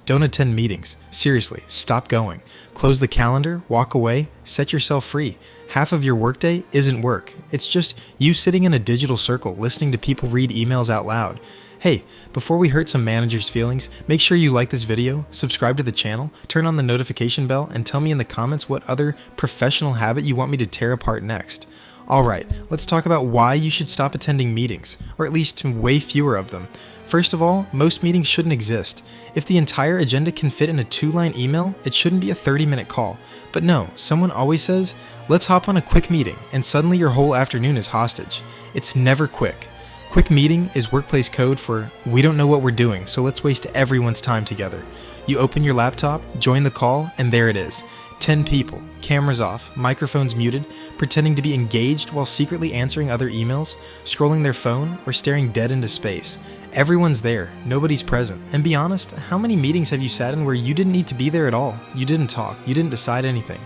Don't attend meetings. Seriously, stop going. Close the calendar, walk away, set yourself free. Half of your workday isn't work. It's just you sitting in a digital circle listening to people read emails out loud. Hey, before we hurt some managers' feelings, make sure you like this video, subscribe to the channel, turn on the notification bell, and tell me in the comments what other professional habit you want me to tear apart next. Alright, let's talk about why you should stop attending meetings, or at least way fewer of them. First of all, most meetings shouldn't exist. If the entire agenda can fit in a 2-line email, it shouldn't be a 30-minute call. But no, someone always says, let's hop on a quick meeting, and suddenly your whole afternoon is hostage. It's never quick. Quick meeting is workplace code for, we don't know what we're doing, so let's waste everyone's time together. You open your laptop, join the call, and there it is. 10 people, cameras off, microphones muted, pretending to be engaged while secretly answering other emails, scrolling their phone, or staring dead into space. Everyone's there, nobody's present. And be honest, how many meetings have you sat in where you didn't need to be there at all? You didn't talk, you didn't decide anything.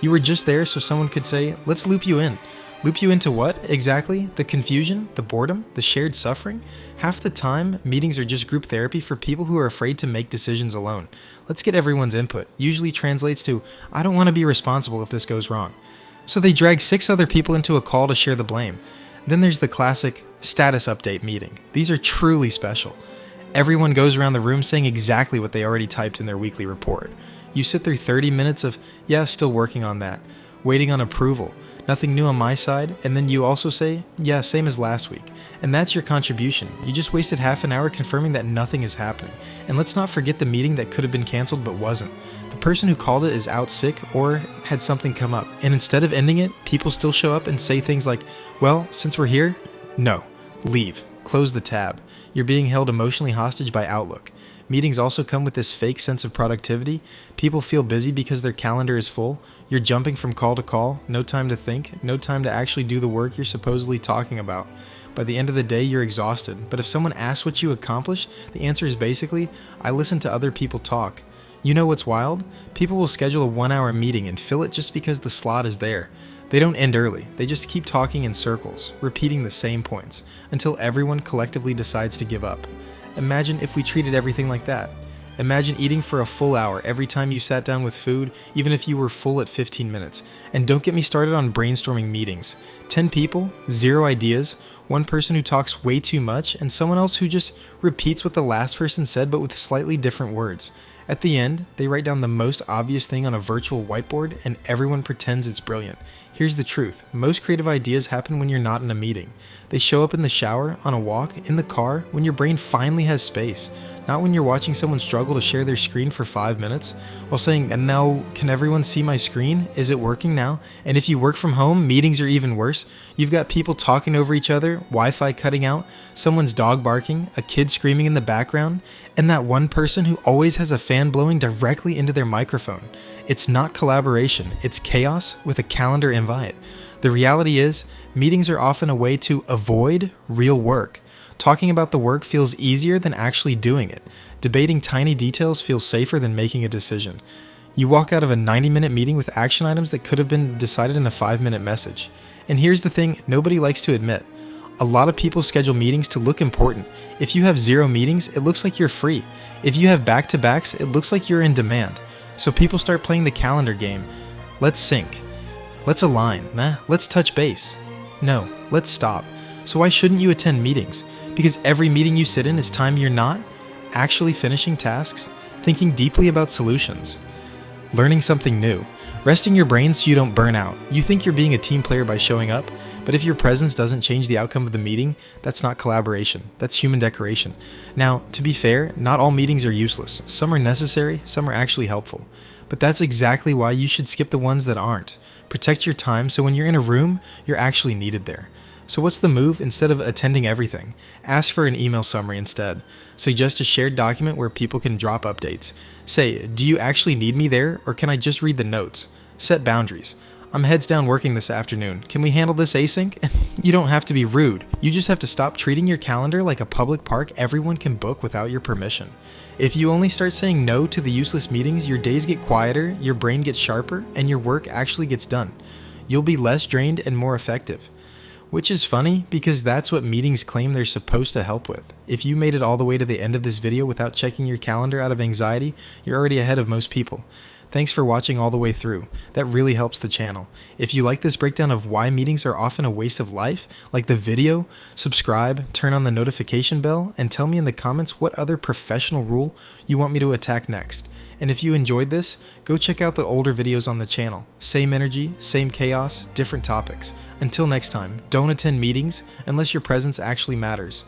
You were just there so someone could say, let's loop you in. Loop you into what, exactly? The confusion? The boredom? The shared suffering? Half the time, meetings are just group therapy for people who are afraid to make decisions alone. Let's get everyone's input. Usually translates to, I don't want to be responsible if this goes wrong. So they drag 6 other people into a call to share the blame. Then there's the classic status update meeting. These are truly special. Everyone goes around the room saying exactly what they already typed in their weekly report. You sit through 30 minutes of, yeah, still working on that, waiting on approval. Nothing new on my side, and then you also say, yeah, same as last week. And that's your contribution. You just wasted half an hour confirming that nothing is happening. And let's not forget the meeting that could have been canceled but wasn't. The person who called it is out sick or had something come up. And instead of ending it, people still show up and say things like, well, since we're here, no, leave, close the tab. You're being held emotionally hostage by Outlook. Meetings also come with this fake sense of productivity. People feel busy because their calendar is full. You're jumping from call to call, no time to think, no time to actually do the work you're supposedly talking about. By the end of the day, you're exhausted. But if someone asks what you accomplished, the answer is basically, I listen to other people talk. You know what's wild? People will schedule a 1-hour meeting and fill it just because the slot is there. They don't end early. They just keep talking in circles, repeating the same points, until everyone collectively decides to give up. Imagine if we treated everything like that. Imagine eating for a full hour every time you sat down with food, even if you were full at 15 minutes. And don't get me started on brainstorming meetings. 10 people, 0 ideas, one person who talks way too much, and someone else who just repeats what the last person said but with slightly different words. At the end, they write down the most obvious thing on a virtual whiteboard and everyone pretends it's brilliant. Here's the truth. Most creative ideas happen when you're not in a meeting. They show up in the shower, on a walk, in the car, when your brain finally has space. Not when you're watching someone struggle to share their screen for 5 minutes while saying, and now, can everyone see my screen? Is it working now? And if you work from home, meetings are even worse. You've got people talking over each other, Wi-Fi cutting out, someone's dog barking, a kid screaming in the background, and that one person who always has a fan blowing directly into their microphone. It's not collaboration, it's chaos with a calendar invite. The reality is, meetings are often a way to avoid real work. Talking about the work feels easier than actually doing it. Debating tiny details feels safer than making a decision. You walk out of a 90-minute meeting with action items that could have been decided in a 5-minute message. And here's the thing nobody likes to admit. A lot of people schedule meetings to look important. If you have 0 meetings, it looks like you're free. If you have back-to-backs, it looks like you're in demand. So people start playing the calendar game. Let's sync. Let's align. Let's touch base. No, let's stop. So why shouldn't you attend meetings? Because every meeting you sit in is time you're not actually finishing tasks, thinking deeply about solutions, learning something new, resting your brain so you don't burn out. You think you're being a team player by showing up, but if your presence doesn't change the outcome of the meeting, that's not collaboration. That's human decoration. Now, to be fair, not all meetings are useless. Some are necessary, some are actually helpful. But that's exactly why you should skip the ones that aren't. Protect your time so when you're in a room, you're actually needed there. So what's the move? Instead of attending everything, ask for an email summary instead. Suggest a shared document where people can drop updates. Say, do you actually need me there, or can I just read the notes? Set boundaries. I'm heads down working this afternoon. Can we handle this async? You don't have to be rude. You just have to stop treating your calendar like a public park everyone can book without your permission. If you only start saying no to the useless meetings, your days get quieter, your brain gets sharper, and your work actually gets done. You'll be less drained and more effective. Which is funny because that's what meetings claim they're supposed to help with. If you made it all the way to the end of this video without checking your calendar out of anxiety, you're already ahead of most people. Thanks for watching all the way through. That really helps the channel. If you like this breakdown of why meetings are often a waste of life, like the video, subscribe, turn on the notification bell, and tell me in the comments what other professional rule you want me to attack next. And if you enjoyed this, go check out the older videos on the channel. Same energy, same chaos, different topics. Until next time, don't attend meetings unless your presence actually matters.